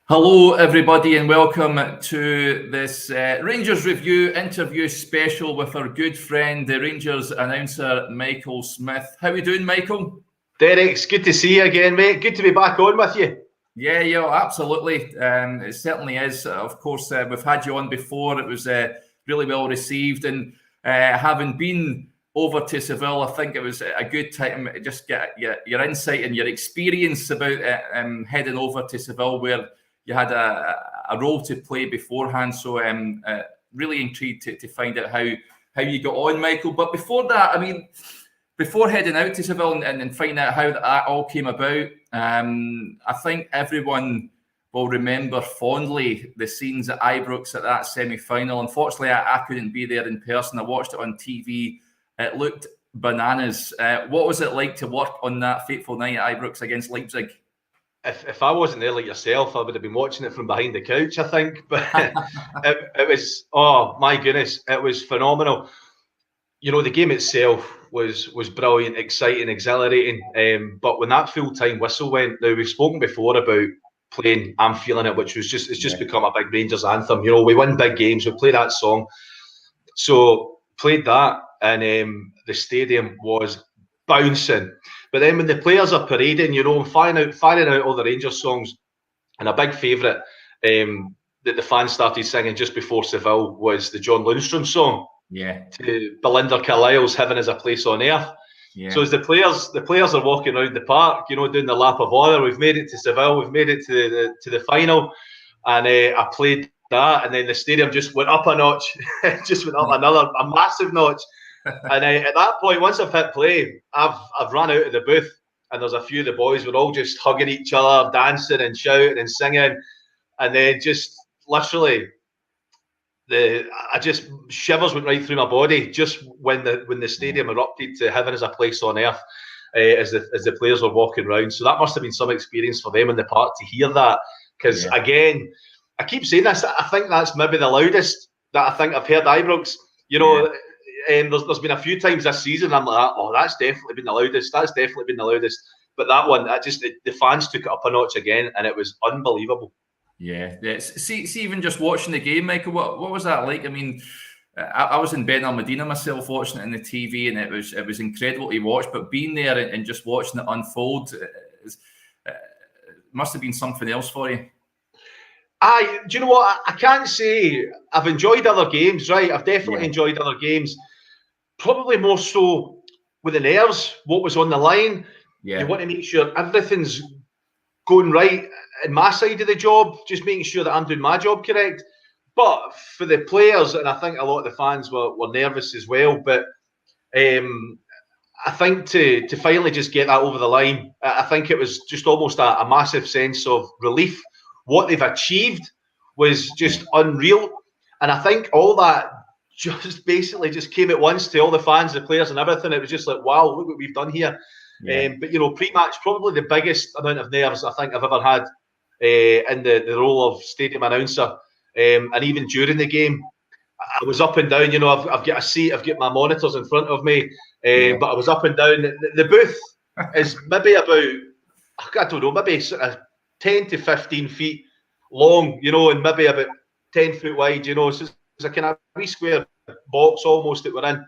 Hello, everybody, and welcome to this Rangers Review interview special with our good friend, the Rangers announcer, Michael Smith. How are we doing, Michael? Derek, it's good to see you again, mate. Good to be back on with you. Yeah, absolutely. It certainly is. Of course, we've had you on before. It was really well received, and having been over to Seville, I think it was a good time to just get your insight and your experience about heading over to Seville, where you had a role to play beforehand. So really intrigued to find out how you got on, Michael. But before that, I mean, before heading out to Seville and finding out how that all came about, I think everyone will remember fondly the scenes at Ibrox at that semi-final. Unfortunately, I couldn't be there in person. I watched it on TV. It looked bananas. What was it like to work on that fateful night at Ibrox against Leipzig? If I wasn't there like yourself, I would have been watching it from behind the couch, I think. But it was, oh my goodness, it was phenomenal. You know, the game itself was brilliant, exciting, exhilarating. But when that full-time whistle went, now we've spoken before about playing "I'm Feeling It," which was just become a big Rangers anthem. You know, we win big games, we play that song. So played that, and the stadium was bouncing. But then when the players are parading, you know, firing out all the Rangers songs, and a big favourite that the fans started singing just before Seville was the John Lundstram song. Yeah. To Belinda Carlisle's "Heaven Is a Place on Earth." Yeah. So as the players are walking around the park, you know, doing the lap of honour, we've made it to Seville, we've made it to the final, and I played that, and then the stadium just went up a notch, just went up a massive notch. And at that point, once I've hit play, I've run out of the booth, and there's a few of the boys were all just hugging each other, dancing and shouting and singing, and then just literally shivers went right through my body just when the stadium erupted to "Heaven Is a Place on Earth" as the players were walking around. So that must have been some experience for them in the park to hear that, because again, I keep saying this, I think that's maybe the loudest that I think I've heard Ibrox. You know. There's been a few times this season I'm like, oh, that's definitely been the loudest. That's definitely been the loudest. But that one, the fans took it up a notch again, and it was unbelievable. Yeah. See, even just watching the game, Michael, what was that like? I mean, I was in Ben Almadina myself watching it on the TV, and it was incredible to watch. But being there and just watching it unfold, must have been something else for you. Do you know what? I can't say I've enjoyed other games, right? I've definitely enjoyed other games. Probably more so with the nerves, what was on the line. You want to make sure everything's going right in my side of the job, just making sure that I'm doing my job correct. But for the players, and I think a lot of the fans were nervous as well, but I think to finally just get that over the line, I think it was just almost a massive sense of relief. What they've achieved was just unreal. And I think all that just basically just came at once to all the fans, the players and everything. It was just like, wow, look what we've done here. But, you know, pre-match, probably the biggest amount of nerves I think I've ever had in the role of stadium announcer. And even during the game, I was up and down. You know, I've got a seat, I've got my monitors in front of me. But I was up and down. The booth is maybe about, I don't know, maybe sort of 10 to 15 feet long, you know, and maybe about 10 foot wide, you know. So it's a kind of wee square box almost that we're in.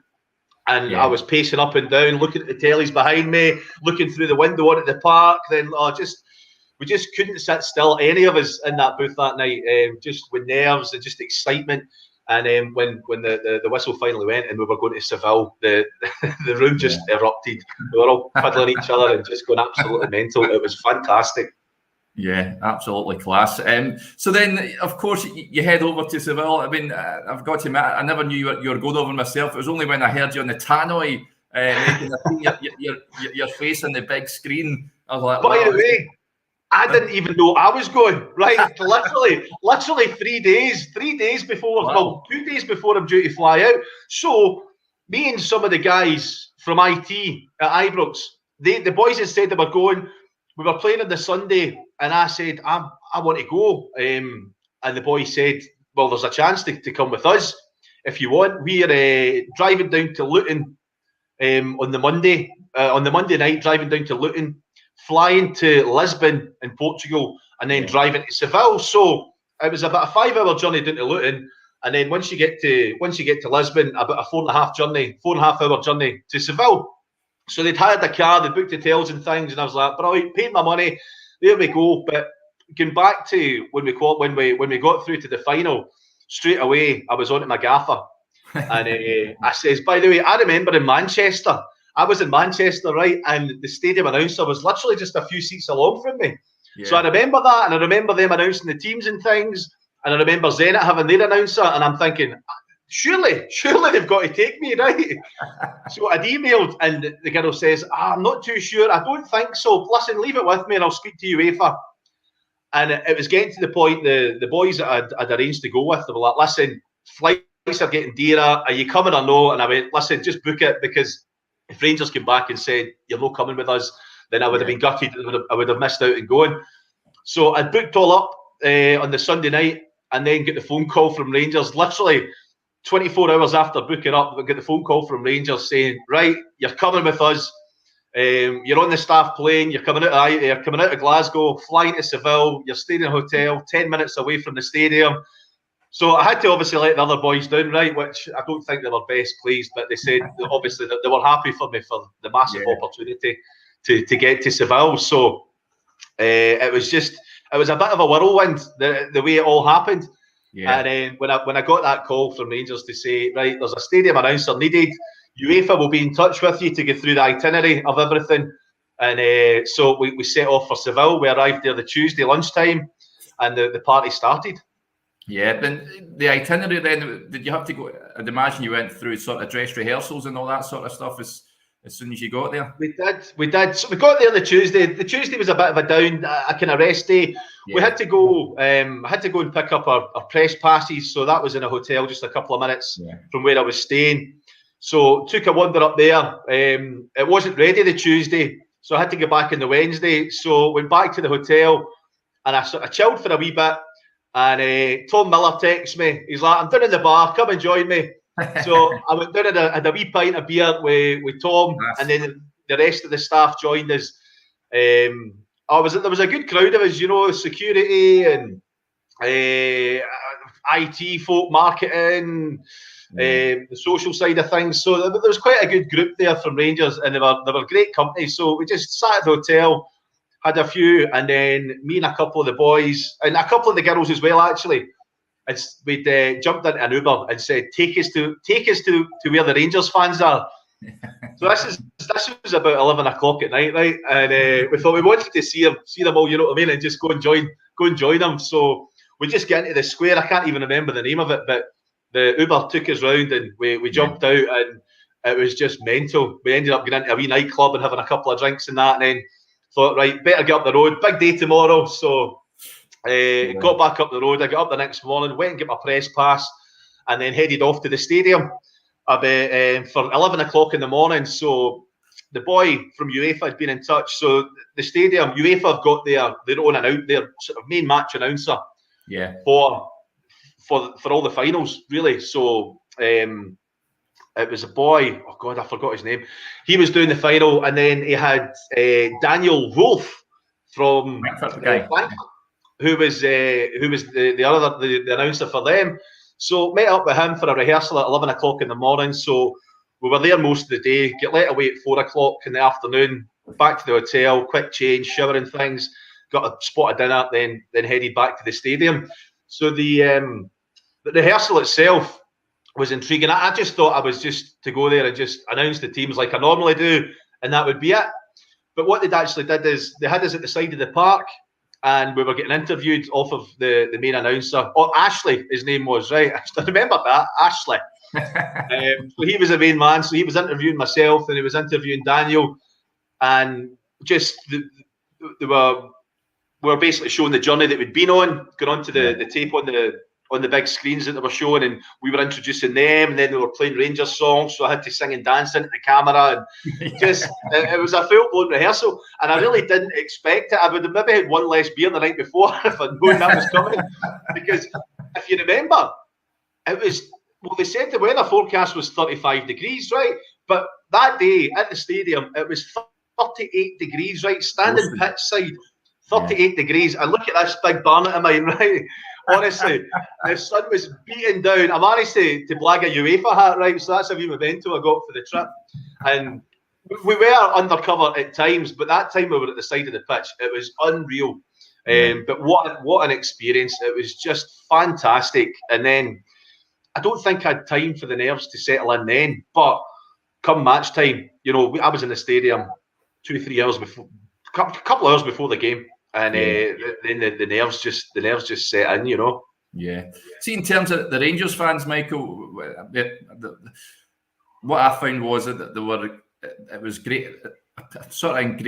And I was pacing up and down, looking at the tellies behind me, looking through the window onto the park. Then we just couldn't sit still, any of us in that booth that night, just with nerves and just excitement. And when the whistle finally went and we were going to Seville, the room just erupted. We were all cuddling each other and just going absolutely mental. It was fantastic. Yeah, absolutely class. So then, of course, you head over to Seville. I mean, I've got to admit, I never knew you were going over myself. It was only when I heard you on the tannoy, your face on the big screen. I was like, by the way, I didn't even know I was going. Right, literally 3 days before, well, 2 days before I'm due to fly out. So me and some of the guys from IT at Ibrox, the boys had said they were going. We were playing on the Sunday, and I said, I want to go. And the boy said, well, there's a chance to come with us if you want. We're driving down to Luton on the Monday night, driving down to Luton flying to Lisbon in Portugal, and then driving to Seville. So it was about a 5-hour journey down to Luton, and then once you get to Lisbon, about a 4.5-hour journey to Seville. So they'd hired a car, they booked hotels and things, and I was like, brilliant, paid my money, there we go. But going back to when we got through to the final, straight away I was on to my gaffer, and I says, by the way, I remember in Manchester, I was in Manchester, right, and the stadium announcer was literally just a few seats along from me. Yeah. So I remember that, and I remember them announcing the teams and things, and I remember Zenit having their announcer, and I'm thinking, surely they've got to take me, right? So I'd emailed, and the girl says, I'm not too sure, I don't think so. Listen, leave it with me, and I'll speak to UEFA. And it was getting to the point, the boys that I'd arranged to go with, they were like, listen, flights are getting dearer, are you coming or no? And I went, listen, just book it, because if Rangers came back and said, you're not coming with us, then I would have been gutted. I would have missed out on going. So I booked all up on the Sunday night, and then get the phone call from Rangers, literally 24 hours after booking up, we get the phone call from Rangers saying, right, you're coming with us. You're on the staff plane, you're coming out of Glasgow, flying to Seville, you're staying in a hotel 10 minutes away from the stadium. So I had to obviously let the other boys down, right, which I don't think they were best pleased, but they said that obviously that they were happy for me for the massive opportunity to get to Seville. So it was a bit of a whirlwind, the way it all happened. Yeah. And then when I got that call from Rangers to say, right, there's a stadium announcer needed, UEFA will be in touch with you to get through the itinerary of everything. And so we set off for Seville. We arrived there the Tuesday lunchtime, and the party started. Yeah, then the itinerary then, did you have to go, I'd imagine you went through sort of dress rehearsals and all that sort of stuff as soon as you got there? We did. So we got there the Tuesday. The Tuesday was a bit of a down, a kind of rest day. Yeah. We had to go and pick up our press passes. So that was in a hotel just a couple of minutes from where I was staying. So took a wander up there. It wasn't ready the Tuesday, so I had to go back on the Wednesday. So went back to the hotel, and I sort of chilled for a wee bit. And Tom Miller texts me. He's like, I'm down in the bar, come and join me. So I went down and had a wee pint of beer with Tom, and then the rest of the staff joined us. There was a good crowd of us, you know, security and IT folk, marketing, the social side of things. So there was quite a good group there from Rangers, and they were great company. So we just sat at the hotel, had a few, and then me and a couple of the boys and a couple of the girls as well, actually. We'd jumped into an Uber and said, take us to where the Rangers fans are. So this was about 11 o'clock at night, right? And we thought we wanted to see them all, you know what I mean, and just go and join them. So we just get into the square. I can't even remember the name of it, but the Uber took us round, and we jumped out, and it was just mental. We ended up going into a wee nightclub and having a couple of drinks and that, and then thought, right, better get up the road. Big day tomorrow. So got back up the road. I got up the next morning, went and get my press pass, and then headed off to the stadium for 11 o'clock in the morning. So the boy from UEFA had been in touch. So the stadium, UEFA have got their own their sort of main match announcer for all the finals, really. So it was a boy, oh God, I forgot his name. He was doing the final, and then he had Daniel Wolf from Frankfurt, who was the announcer for them. So met up with him for a rehearsal at 11 o'clock in the morning. So we were there most of the day, get let away at 4 o'clock in the afternoon, back to the hotel, quick change, shower and things, got a spot of dinner, then headed back to the stadium. So the rehearsal itself was intriguing. I just thought I was just to go there and just announce the teams like I normally do, and that would be it. But what they'd actually did is they had us at the side of the park, and we were getting interviewed off of the main announcer. Oh, Ashley, his name was, right? I remember that, Ashley. So he was the main man. So he was interviewing myself, and he was interviewing Daniel, and just they were basically showing the journey that we'd been on, going on to the tape on the big screens that they were showing, and we were introducing them, and then they were playing Rangers songs, so I had to sing and dance into the camera, and just it was a full-blown rehearsal, and I really didn't expect it. I would have maybe had one less beer the night before if I'd known that was coming, because if you remember, they said the weather forecast was 35 degrees, right? But that day at the stadium, it was 38 degrees, right? Standing Awesome. pitch side, 38 degrees. And look at this big barnet of mine, right? Honestly, the sun was beating down. I managed to blag a UEFA hat, right? So that's a wee memento I got for the trip. And we were undercover at times, but that time we were at the side of the pitch. It was unreal. But what an experience. It was just fantastic. And then I don't think I had time for the nerves to settle in then. But come match time, you know, I was in the stadium 2-3 hours before, couple hours before the game. And then the nerves just set in, you know. Yeah. See, in terms of the Rangers fans, Michael, what I found was that it was great, sort of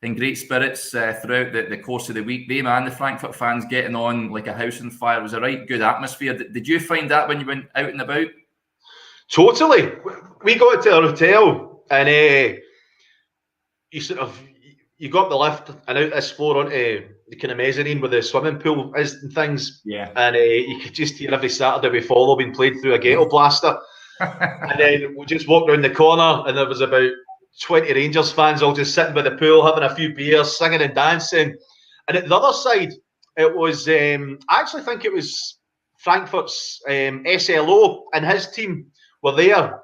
in great spirits throughout the course of the week. Them and the Frankfurt fans getting on like a house on fire. It was a right good atmosphere. Did you find that when you went out and about? Totally. We got to our hotel and you got the lift and out this floor onto the kind of mezzanine where the swimming pool is and things. Yeah. And you could just hear every Saturday we follow being played through a ghetto blaster. And then we just walked around the corner and there was about 20 Rangers fans all just sitting by the pool, having a few beers, singing and dancing. And at the other side, it was, I actually think it was Frankfurt's SLO and his team were there.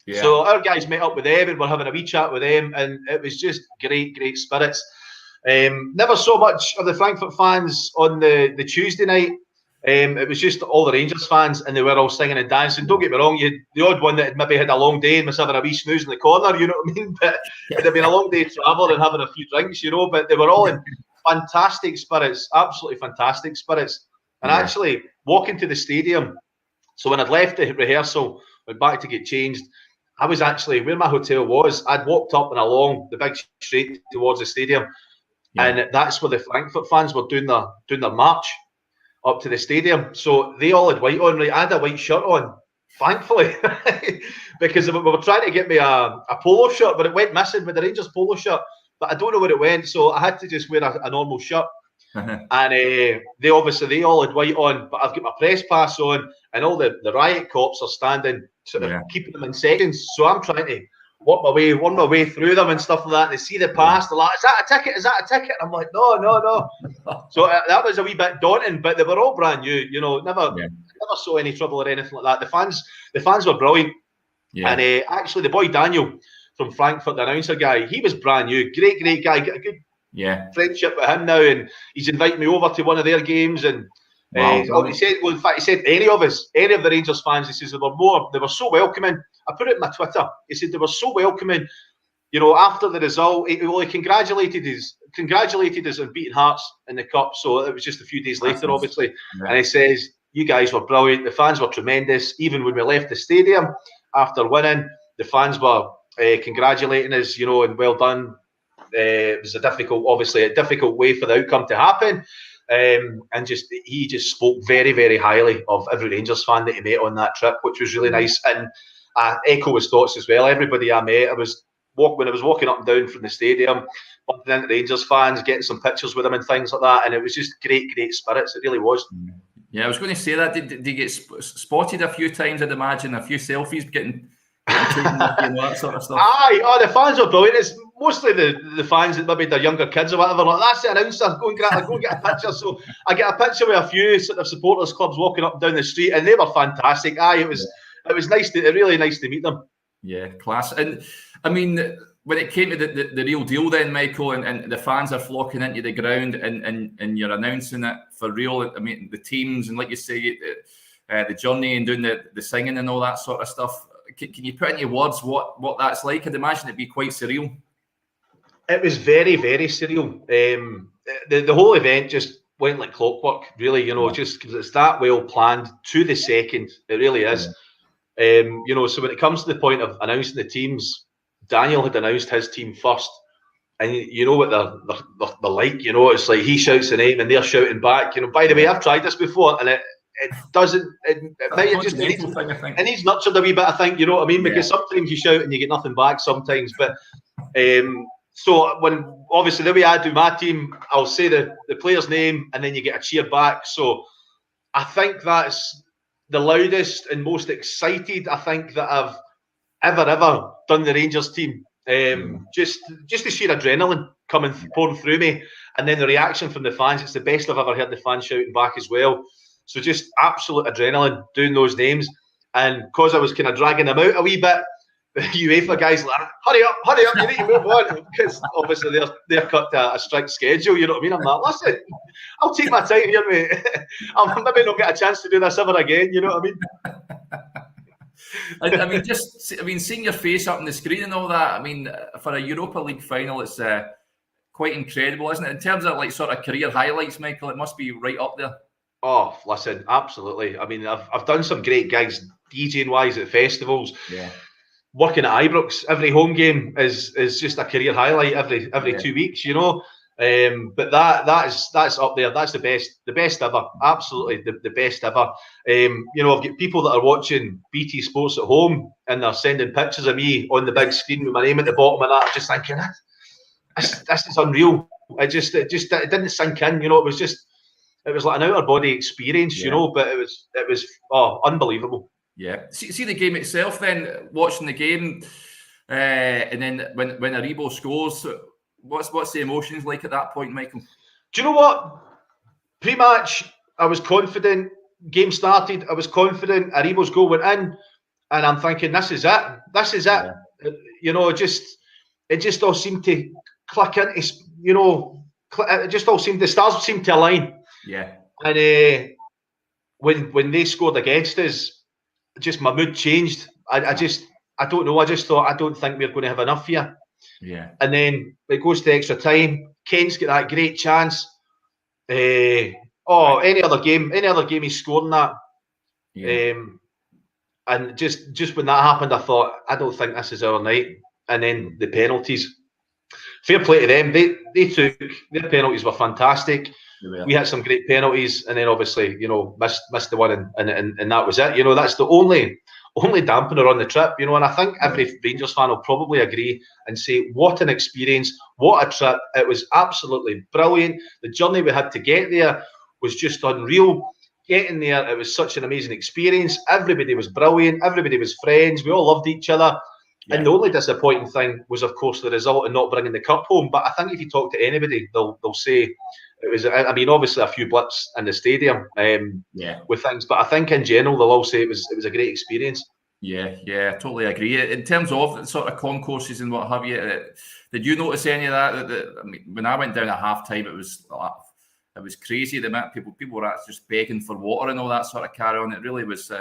Yeah. So our guys met up with them and we're having a wee chat with them, and it was just great spirits. Never so much of the Frankfurt fans on the Tuesday night. It was just all the Rangers fans, and they were all singing and dancing. Don't get me wrong, you had the odd one that had maybe had a long day and was having a wee snooze in the corner, you know what I mean? But it had been a long day travel and having a few drinks, you know. But they were all in fantastic spirits, absolutely fantastic spirits. And actually, walking to the stadium, so when I'd left the rehearsal, went back to get changed, I was actually, where my hotel was, I'd walked up and along the big street towards the stadium, and that's where the Frankfurt fans were doing their march up to the stadium. So they all had white on, right? I had a white shirt on, thankfully, because we were trying to get me a polo shirt, but it went missing with the Rangers polo shirt, but I don't know where it went, so I had to just wear a normal shirt. And they all had white on, but I've got my press pass on, and all the riot cops are standing, sort of keeping them in seconds. So I'm trying to work my way through them and stuff like that. And they see the pass, they're like, "Is that a ticket? Is that a ticket?" And I'm like, "No." So that was a wee bit daunting, but they were all brand new. You know, never saw any trouble or anything like that. The fans were brilliant. Yeah. And actually, the boy Daniel from Frankfurt, the announcer guy, he was brand new. Great guy. Got a good friendship with him now, and he's invited me over to one of their games. And he said, well, in fact, he said any of the Rangers fans, he says they were so welcoming. I put it in my Twitter. He said they were so welcoming. You know, after the result, he congratulated us on beating Hearts in the cup. So it was just a few days later, obviously. Yeah. And he says, "You guys were brilliant. The fans were tremendous. Even when we left the stadium after winning, the fans were congratulating us. You know, and well done." It was a difficult way for the outcome to happen, and he just spoke very, very highly of every Rangers fan that he met on that trip, which was really nice. And I echo his thoughts as well. Everybody I met, when I was walking up and down from the stadium, bumping into Rangers fans, getting some pictures with them and things like that, and it was just great spirits. It really was. Yeah, I was going to say that. Did you get spotted a few times? I'd imagine a few selfies getting taken with you and that sort of stuff. Aye, the fans are brilliant. It's mostly the fans that maybe they're younger kids or whatever. Like, that's the announcer. Go and get a picture. So I get a picture with a few sort of supporters clubs walking up and down the street, and they were fantastic. Aye, it was nice really nice to meet them. Yeah, class. And I mean, when it came to the real deal, then Michael, and the fans are flocking into the ground, and you're announcing it for real. I mean, the teams, and like you say, the journey and doing the singing and all that sort of stuff. Can you put into words what that's like? I'd imagine it'd be quite surreal. It was very, very surreal. The whole event just went like clockwork, really, you know, just because it's that well planned to the second. It really is. You know, so when it comes to the point of announcing the teams, Daniel had announced his team first. And you know what they're like, you know, it's like he shouts the name and they're shouting back. You know, by the way, I've tried this before, and it doesn't. It might just it needs nurtured a wee bit, I think. You know what I mean? Because sometimes you shout and you get nothing back. Sometimes, but so when obviously the way I do my team, I'll say the player's name and then you get a cheer back. So I think that's the loudest and most excited I think that I've ever done the Rangers team. Just the sheer adrenaline pouring through me, and then the reaction from the fans. It's the best I've ever heard the fans shouting back as well. So just absolute adrenaline doing those names, and because I was kind of dragging them out a wee bit, the UEFA guys like, hurry up, you need to move on, because obviously they're cut to a strict schedule. You know what I mean? I'm like, listen, I'll take my time here, mate. I'll maybe not get a chance to do this ever again. You know what I mean? I mean, seeing your face up on the screen and all that. I mean, for a Europa League final, it's quite incredible, isn't it? In terms of like sort of career highlights, Michael, it must be right up there. Oh, listen, absolutely. I mean, I've done some great gigs DJing wise at festivals. Yeah. Working at Ibrox, every home game is just a career highlight every 2 weeks, you know. But that's up there. That's the best ever. Absolutely the best ever. You know, I've got people that are watching BT Sports at home and they're sending pictures of me on the big screen with my name at the bottom of that. I'm just thinking, this is unreal. It didn't sink in. You know, it was like an outer body experience. You know, but it was unbelievable. Yeah. See the game itself then, watching the game, and then when Aribo scores, what's the emotions like at that point, Michael? Do you know what? Pre-match, I was confident. Game started, I was confident. Aribo's goal went in, and I'm thinking, this is it. This is it. Yeah. You know, it just all seemed to click into, you know, it just all seemed, the stars seemed to align. Yeah. And when they scored against us, just my mood changed. I don't know. I just thought, I don't think we're going to have enough here. Yeah. And then it goes to extra time. Kent's got that great chance. Any other game he's scoring that. Yeah. And just when that happened, I thought, I don't think this is our night. And then the penalties. Fair play to them. They took their penalties were fantastic. We had some great penalties, and then obviously, you know, missed the one, and that was it. You know, that's the only dampener on the trip. You know, and I think every Rangers fan will probably agree and say, what an experience, what a trip. It was absolutely brilliant. The journey we had to get there was just unreal. Getting there, it was such an amazing experience. Everybody was brilliant. Everybody was friends. We all loved each other. Yeah. And the only disappointing thing was, of course, the result and not bringing the cup home. But I think if you talk to anybody, they'll say it was. I mean, obviously a few blips in the stadium with things, but I think in general they'll all say it was a great experience. Yeah, I totally agree. In terms of the sort of concourses and what have you, did you notice any of that? I mean, when I went down at half-time, it was crazy. The amount of people were just begging for water and all that sort of carry on. It really was.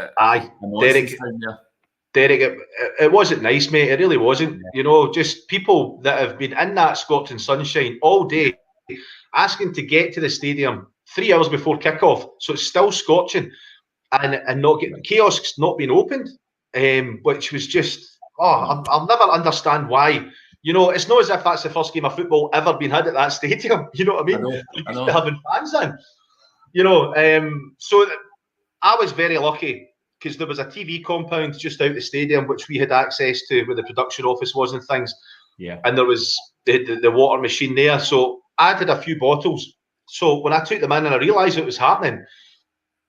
Derek, it wasn't nice, mate. It really wasn't. Yeah. You know, just people that have been in that scorching sunshine all day, asking to get to the stadium 3 hours before kickoff, so it's still scorching, and not getting kiosks not being opened, which was just I'll never understand why. You know, it's not as if that's the first game of football ever been had at that stadium. You know what I mean? I know. Having fans in. You know, so I was very lucky, because there was a TV compound just out the stadium which we had access to, where the production office was and things. Yeah. And there was the water machine there. So I had a few bottles. So when I took them in and I realised it was happening,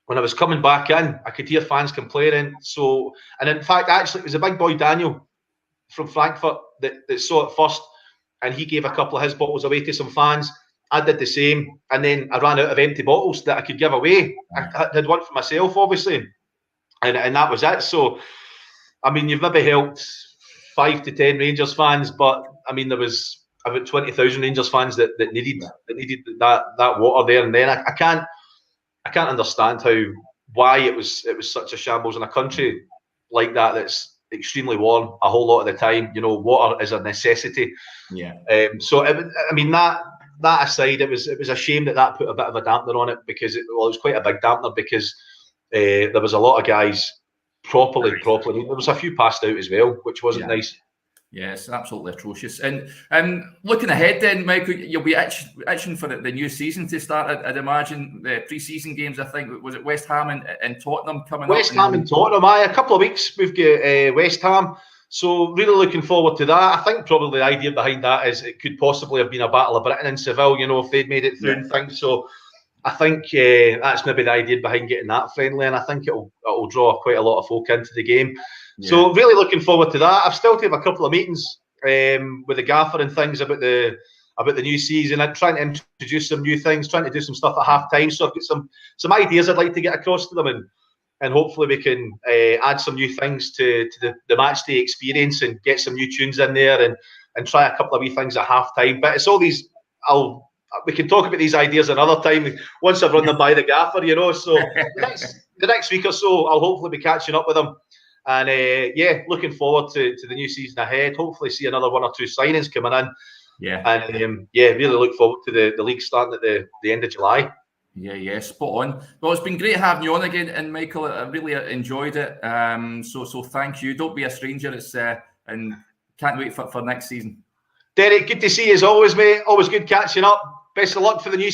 when I was coming back in, I could hear fans complaining. So, and in fact, actually, it was a big boy, Daniel, from Frankfurt, that saw it first. And he gave a couple of his bottles away to some fans. I did the same. And then I ran out of empty bottles that I could give away. I had one for myself, obviously. And that was it. So, I mean, you've maybe helped 5 to 10 Rangers fans, but I mean, there was about 20,000 Rangers fans that needed that water there and then. I can't understand why it was such a shambles in a country like that that's extremely warm a whole lot of the time. You know, water is a necessity. Yeah. So I mean that aside, it was a shame that put a bit of a dampener on it, because it was quite a big dampener, because there was a lot of guys properly. There was a few passed out as well, which wasn't nice. Yes, absolutely atrocious. And looking ahead then, Michael, you'll be itching for the new season to start. I'd imagine the pre-season games, I think, was it West Ham and Tottenham coming up? West Ham and Tottenham, a couple of weeks we've got West Ham. So really looking forward to that. I think probably the idea behind that is it could possibly have been a Battle of Britain in Seville, you know, if they'd made it through and things. So I think that's maybe the idea behind getting that friendly, and I think it'll draw quite a lot of folk into the game. Yeah. So really looking forward to that. I've still to have a couple of meetings with the gaffer and things about the new season, and trying to introduce some new things, trying to do some stuff at half time. So I've got some ideas I'd like to get across to them, and hopefully we can add some new things to the match day experience and get some new tunes in there and try a couple of wee things at half time. But it's all these. We can talk about these ideas another time once I've run them by the gaffer, you know. So the next week or so, I'll hopefully be catching up with them. And looking forward to the new season ahead. Hopefully see another 1 or 2 signings coming in. Yeah. And really look forward to the league starting at the end of July. Yeah, spot on. Well, it's been great having you on again, and Michael, I really enjoyed it. So thank you. Don't be a stranger. It's and can't wait for next season. Derek, good to see you as always, mate. Always good catching up. Best of luck for the new